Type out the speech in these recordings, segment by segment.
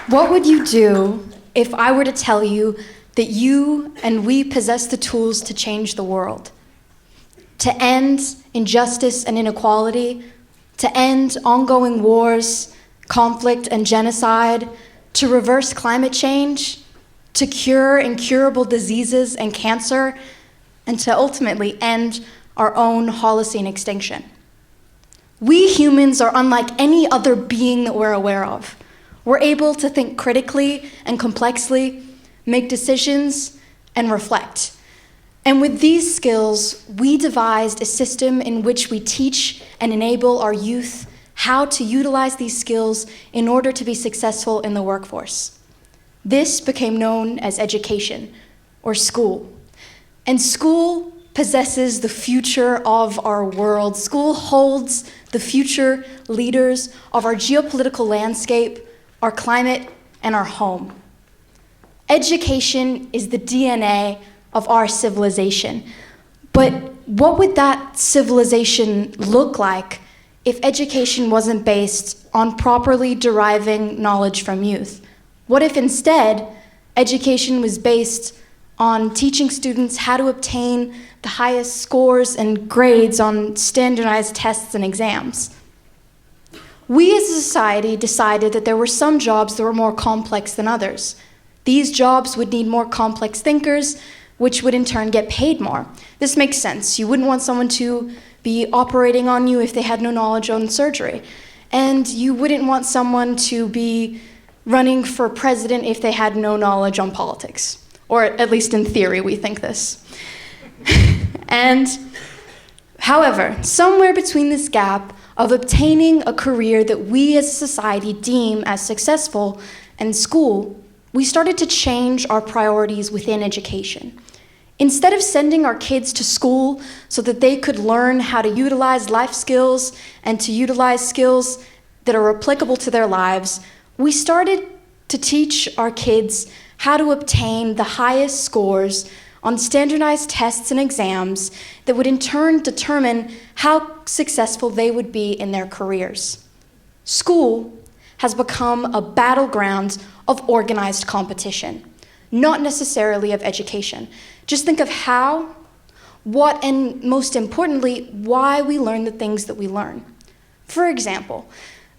What would you do if I were to tell you that you and we possess the tools to change the world? To end injustice and inequality, to end ongoing wars, conflict, and genocide, to reverse climate change, to cure incurable diseases and cancer, and to ultimately end our own Holocene extinction. We humans are unlike any other being that we're aware of. We're able to think critically and complexly, make decisions, and reflect. And with these skills, we devised a system in which we teach and enable our youth how to utilize these skills in order to be successful in the workforce. This became known as education, or school. And school possesses the future of our world. School holds the future leaders of our geopolitical landscape, our climate, and our home. Education is the DNA of our civilization. But what would that civilization look like if education wasn't based on properly deriving knowledge from youth? What if instead education was based on teaching students how to obtain the highest scores and grades on standardized tests and exams? We as a society decided that there were some jobs that were more complex than others. These jobs would need more complex thinkers, which would in turn get paid more. This makes sense. You wouldn't want someone to be operating on you if they had no knowledge on surgery. And you wouldn't want someone to be running for president if they had no knowledge on politics. Or at least in theory, we think this. And however, somewhere between this gap of obtaining a career that we as a society deem as successful and school, we started to change our priorities within education. Instead of sending our kids to school so that they could learn how to utilize life skills and to utilize skills that are applicable to their lives, we started to teach our kids how to obtain the highest scores on standardized tests and exams that would in turn determine how successful they would be in their careers. School has become a battleground of organized competition, not necessarily of education. Just think of how, what, and most importantly, why we learn the things that we learn. For example,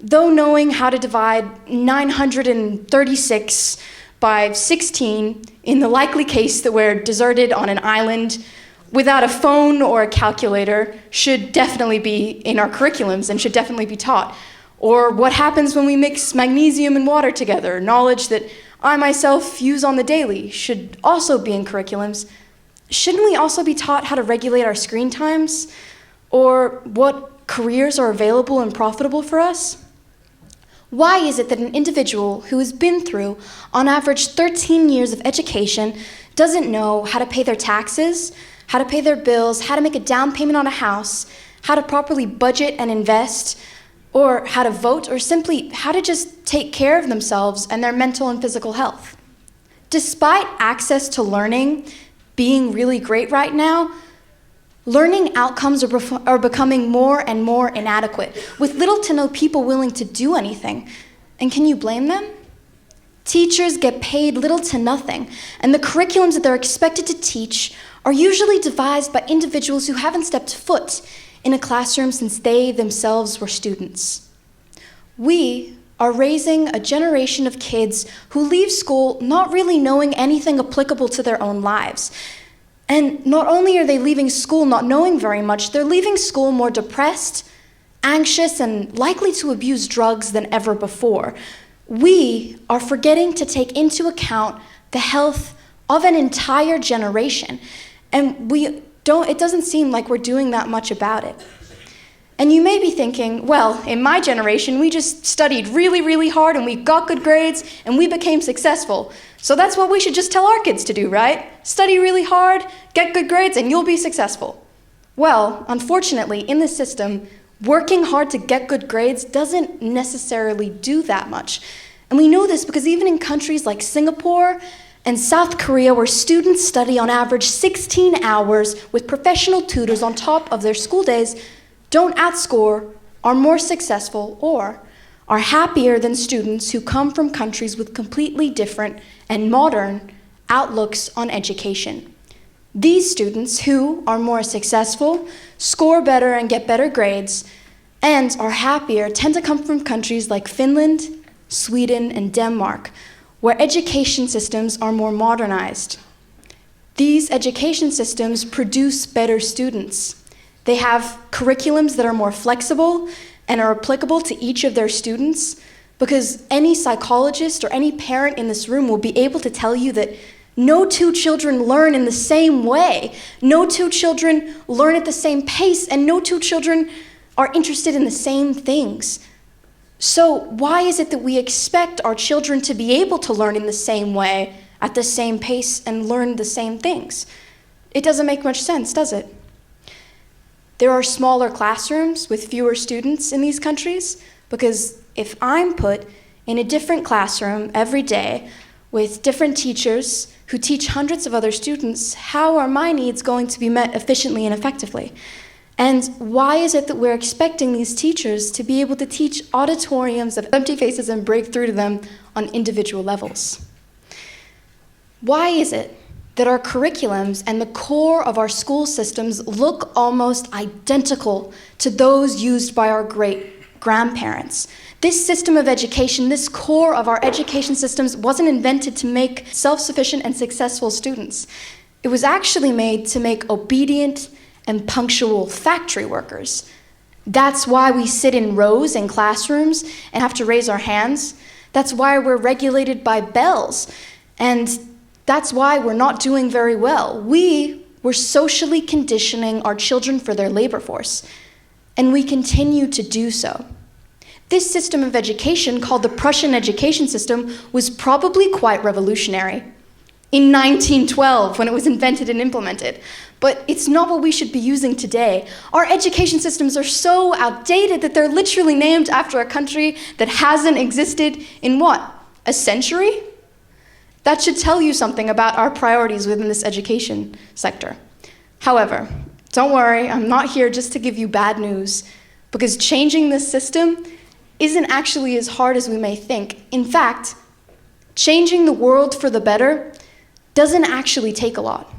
though knowing how to divide 936 by 16 in the likely case that we're deserted on an island without a phone or a calculator should definitely be in our curriculums and should definitely be taught. Or what happens when we mix magnesium and water together, knowledge that I myself use on the daily should also be in curriculums. Shouldn't we also be taught how to regulate our screen times? Or what careers are available and profitable for us? Why is it that an individual who has been through, on average, 13 years of education doesn't know how to pay their taxes, how to pay their bills, how to make a down payment on a house, how to properly budget and invest, or how to vote, or simply how to just take care of themselves and their mental and physical health? Despite access to learning being really great right now, learning outcomes are becoming more and more inadequate, with little to no people willing to do anything. And can you blame them? Teachers get paid little to nothing, and the curriculums that they're expected to teach are usually devised by individuals who haven't stepped foot in a classroom since they themselves were students. We are raising a generation of kids who leave school not really knowing anything applicable to their own lives. And not only are they leaving school not knowing very much, they're leaving school more depressed, anxious, and likely to abuse drugs than ever before. We are forgetting to take into account the health of an entire generation, and it doesn't seem like we're doing that much about it. And you may be thinking, well, in my generation, we just studied really, really hard and we got good grades and we became successful. So that's what we should just tell our kids to do, right? Study really hard, get good grades, and you'll be successful. Well, unfortunately, in this system, working hard to get good grades doesn't necessarily do that much. And we know this because even in countries like Singapore and South Korea, where students study on average 16 hours with professional tutors on top of their school days, don't outscore, are more successful, or are happier than students who come from countries with completely different and modern outlooks on education. These students who are more successful, score better and get better grades, and are happier tend to come from countries like Finland, Sweden, and Denmark, where education systems are more modernized. These education systems produce better students. They have curriculums that are more flexible and are applicable to each of their students, because any psychologist or any parent in this room will be able to tell you that no two children learn in the same way, no two children learn at the same pace, and no two children are interested in the same things. So why is it that we expect our children to be able to learn in the same way, at the same pace, and learn the same things? It doesn't make much sense, does it? There are smaller classrooms with fewer students in these countries, because if I'm put in a different classroom every day with different teachers who teach hundreds of other students, how are my needs going to be met efficiently and effectively? And why is it that we're expecting these teachers to be able to teach auditoriums of empty faces and break through to them on individual levels? Why is it that our curriculums and the core of our school systems look almost identical to those used by our great-grandparents? This system of education, this core of our education systems, wasn't invented to make self-sufficient and successful students. It was actually made to make obedient and punctual factory workers. That's why we sit in rows in classrooms and have to raise our hands. That's why we're regulated by bells. And that's why we're not doing very well. We were socially conditioning our children for their labor force, and we continue to do so. This system of education, called the Prussian education system, was probably quite revolutionary in 1912 when it was invented and implemented. But it's not what we should be using today. Our education systems are so outdated that they're literally named after a country that hasn't existed in what? A century? That should tell you something about our priorities within this education sector. However, don't worry, I'm not here just to give you bad news, because changing this system isn't actually as hard as we may think. In fact, changing the world for the better doesn't actually take a lot.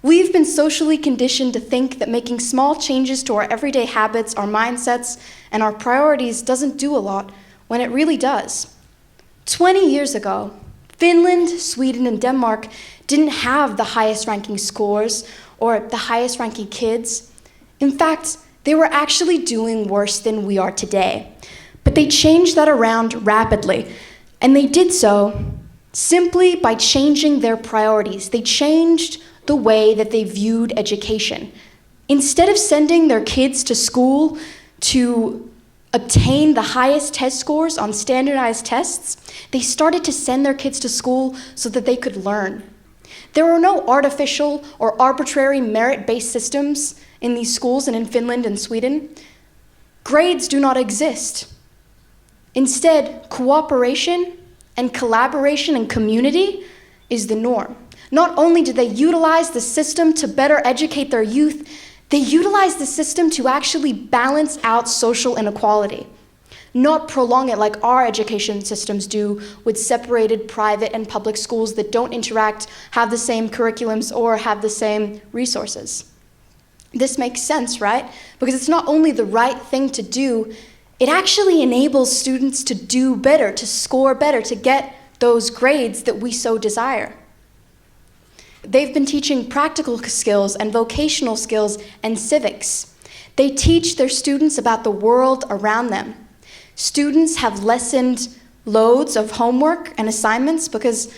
We've been socially conditioned to think that making small changes to our everyday habits, our mindsets, and our priorities doesn't do a lot, when it really does. 20 years ago, Finland, Sweden, and Denmark didn't have the highest ranking scores or the highest ranking kids. In fact, they were actually doing worse than we are today. But they changed that around rapidly, and they did so simply by changing their priorities. They changed the way that they viewed education. Instead of sending their kids to school to obtain the highest test scores on standardized tests, they started to send their kids to school so that they could learn. There were no artificial or arbitrary merit-based systems in these schools and in Finland and Sweden. Grades do not exist. Instead, cooperation and collaboration and community is the norm. Not only did they utilize the system to better educate their youth, they utilized the system to actually balance out social inequality, not prolong it like our education systems do with separated private and public schools that don't interact, have the same curriculums, or have the same resources. This makes sense, right? Because it's not only the right thing to do, it actually enables students to do better, to score better, to get those grades that we so desire. They've been teaching practical skills and vocational skills and civics. They teach their students about the world around them. Students have lessened loads of homework and assignments because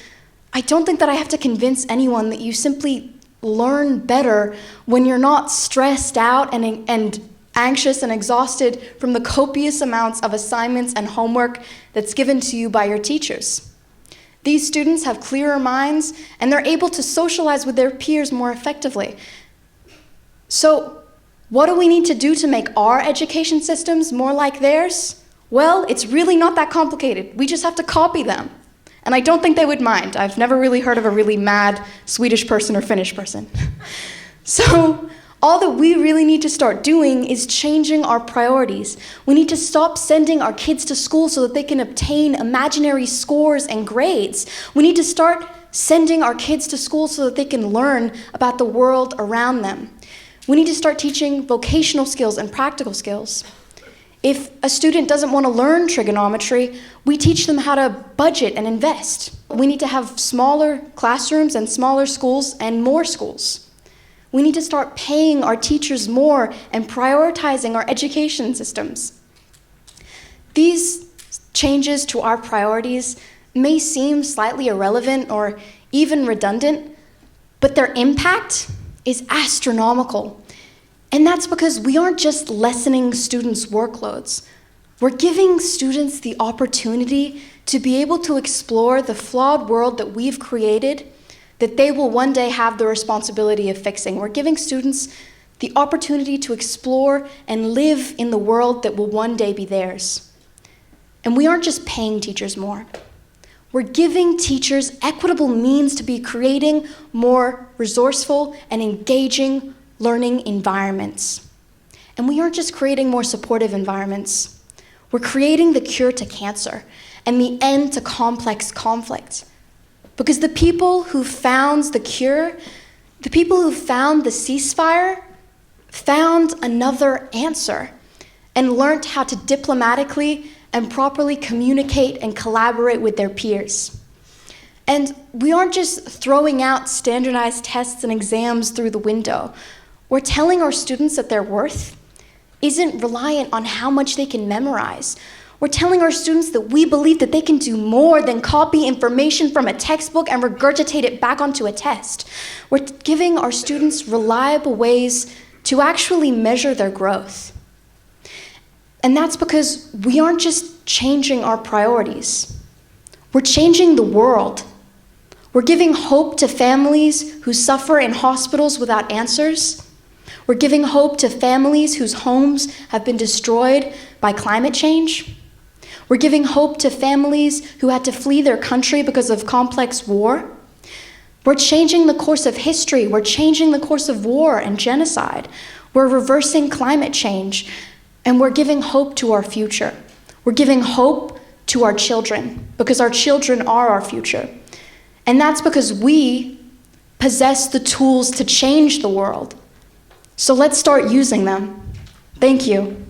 I don't think that I have to convince anyone that you simply learn better when you're not stressed out and anxious and exhausted from the copious amounts of assignments and homework that's given to you by your teachers. These students have clearer minds, and they're able to socialize with their peers more effectively. So, what do we need to do to make our education systems more like theirs? Well, it's really not that complicated. We just have to copy them. And I don't think they would mind. I've never really heard of a really mad Swedish person or Finnish person. So, All that we really need to start doing is changing our priorities. We need to stop sending our kids to school so that they can obtain imaginary scores and grades. We need to start sending our kids to school so that they can learn about the world around them. We need to start teaching vocational skills and practical skills. If a student doesn't want to learn trigonometry, we teach them how to budget and invest. We need to have smaller classrooms and smaller schools and more schools. We need to start paying our teachers more and prioritizing our education systems. These changes to our priorities may seem slightly irrelevant or even redundant, but their impact is astronomical. And that's because we aren't just lessening students' workloads. We're giving students the opportunity to be able to explore the flawed world that we've created that they will one day have the responsibility of fixing. We're giving students the opportunity to explore and live in the world that will one day be theirs. And we aren't just paying teachers more. We're giving teachers equitable means to be creating more resourceful and engaging learning environments. And we aren't just creating more supportive environments. We're creating the cure to cancer and the end to complex conflict. Because the people who found the cure, the people who found the ceasefire, found another answer and learned how to diplomatically and properly communicate and collaborate with their peers. And we aren't just throwing out standardized tests and exams through the window. We're telling our students that their worth isn't reliant on how much they can memorize. We're telling our students that we believe that they can do more than copy information from a textbook and regurgitate it back onto a test. We're giving our students reliable ways to actually measure their growth. And that's because we aren't just changing our priorities. We're changing the world. We're giving hope to families who suffer in hospitals without answers. We're giving hope to families whose homes have been destroyed by climate change. We're giving hope to families who had to flee their country because of complex war. We're changing the course of history. We're changing the course of war and genocide. We're reversing climate change. And we're giving hope to our future. We're giving hope to our children because our children are our future. And that's because we possess the tools to change the world. So let's start using them. Thank you.